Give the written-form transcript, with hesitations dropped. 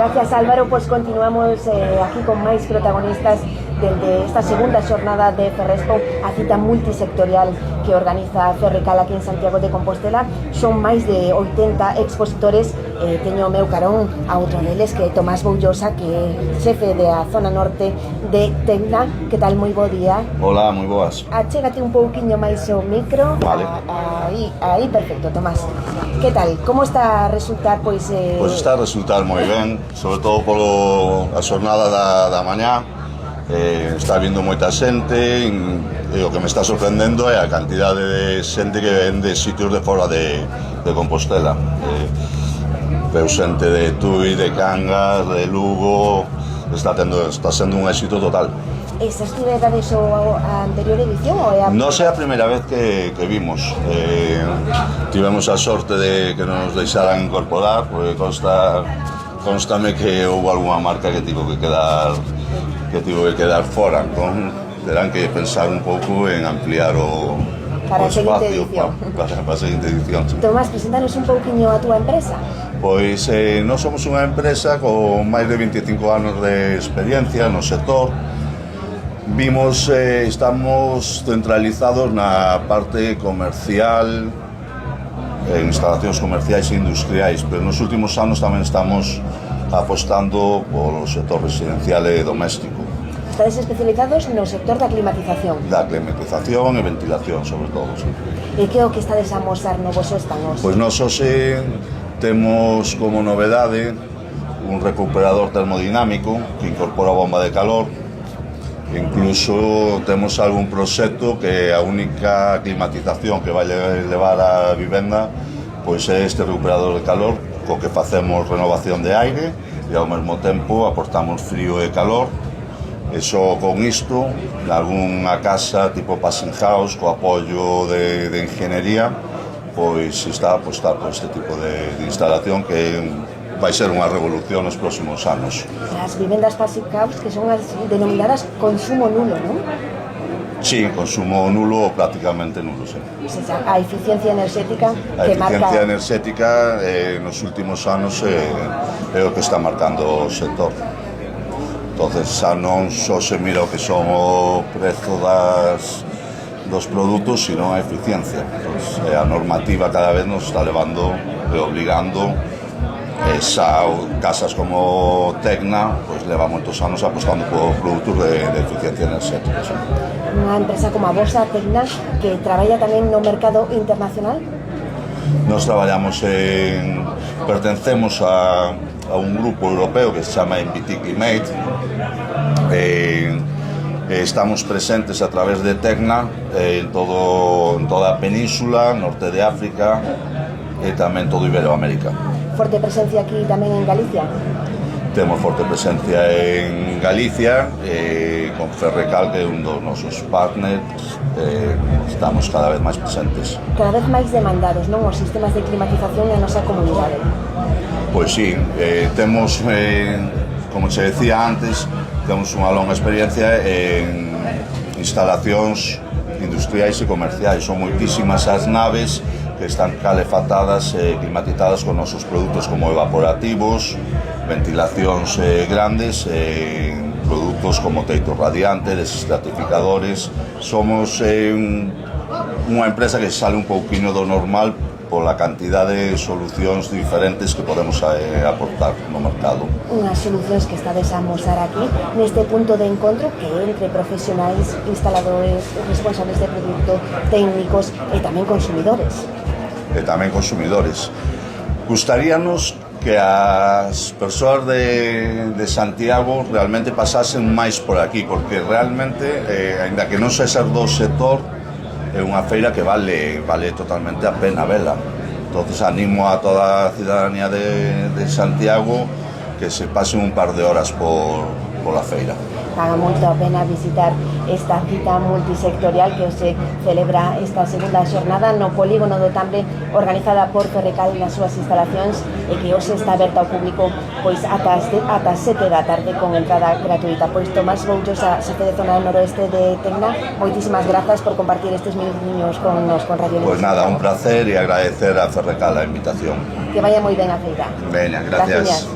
Gracias, Álvaro. Pues continuamos aquí con máis protagonistas dende esta segunda xornada de Ferrespo, a cita multisectorial que organiza Ferrecal aquí en Santiago de Compostela. Son máis de 80 expositores. Teño o meu carón a outro deles, que é Tomás Boullosa, que é xefe da zona norte de Tecna. Que tal? Moi bo día. Hola, moi boas. Achégate un pouquiño máis o micro. Vale. Aí, perfecto, Tomás. Que tal? Como está a resultar? Pois está a resultar moi ben, sobre todo polo a xornada da mañá. Está vindo moita xente e o que me está sorprendendo é a cantidade de xente que ven de sitios de fora de Compostela. Veu xente de Tui, de Cangas, de Lugo. Está sendo un éxito total. Esas actividades a anterior edición ou é a... Non é a primeira vez que vimos. Tivemos a sorte de que nos deixaran incorporar, porque constame que houve algunha marca que tivo que quedar fora. Entón, terán que pensar un pouco en ampliar o espacio para a seguinte edición. Tomás, preséntanos un pouquiño a túa empresa. Pois nós somos unha empresa con máis de 25 anos de experiencia no sector. Estamos centralizados na parte comercial, en instalacións comerciais e industriais, pero nos últimos anos tamén estamos apostando polo sector residencial e doméstico. Estades especializados no sector da climatización. Da climatización e ventilación, sobre todo, sí. E que é o que estades a mostrar no vosso stand? Pois nós hoxe temos como novedade un recuperador termodinámico que incorpora bomba de calor. Incluso temos algún proxecto que a única climatización que vai levar a vivenda pois é este recuperador de calor, co que facemos renovación de aire e ao mesmo tempo aportamos frío e calor. E só con isto, nalgúnha casa tipo passing house, co apoio de ingeniería, pois está a apostar por este tipo de instalación que vai ser unha revolución nos próximos anos. As vivendas passive house, que son as denominadas consumo nulo, non? Sí, consumo nulo ou prácticamente nulo, sí. O sea, a eficiencia enerxética que marca... A eficiencia enerxética nos últimos anos é o que está marcando o sector. Entonces, xa non só se mira o que son o prezo dos produtos, sino a eficiencia. Entonces, a normativa cada vez nos está levando e obligando. Casas como Tecna pues leva moitos anos apostando por produtos de eficiencia enerxética. Unha empresa como a vosa, Tecna, que traballa tamén no mercado internacional? Nos pertencemos a un grupo europeo que se chama MBT Climate. Estamos presentes a través de Tecna en toda a península, norte de África e tamén todo Iberoamérica. Forte presencia aquí tamén en Galicia? Temos forte presencia en Galicia, con Ferrecal, que é un dos nosos partners. Estamos cada vez máis presentes. Cada vez máis demandados, non? Os sistemas de climatización na nosa comunidade. Pois sí, temos, como se decía antes, temos unha longa experiencia en instalacións industriais e comerciais. Son moitísimas as naves que están calefatadas e climatizadas con nosos produtos como evaporativos, ventilacións grandes, produtos como teito radiante, desestratificadores. Somos unha empresa que sale un pouquinho do normal pola cantidade de solucións diferentes que podemos aportar no mercado. Unhas solucións que estades a mostrar aquí neste punto de encontro, que é entre profesionais, instaladores, responsables de produto, técnicos e tamén consumidores. Gustaríanos que as persoas de Santiago realmente pasasen máis por aquí, porque realmente, aínda que non sexa do sector, é unha feira que vale totalmente a pena vela. Entonces animo a toda a cidadanía de Santiago que se pasen un par de horas por la feira. Paga moito a pena visitar esta cita multisectorial que se celebra esta segunda xornada no Polígono do Tambre, organizada por Ferrecal nas súas instalacións, e que hoxe está aberta ao público pois ata 7 da tarde con entrada gratuita. Pois Tomás Boullosa, xefe de zona noroeste de Tecna, moitísimas grazas por compartir estes minutinhos con Radio Luz. Pois nada, un placer e agradecer a Ferrecal a invitación. Que vaya moi ben a feira. Veña, gracias.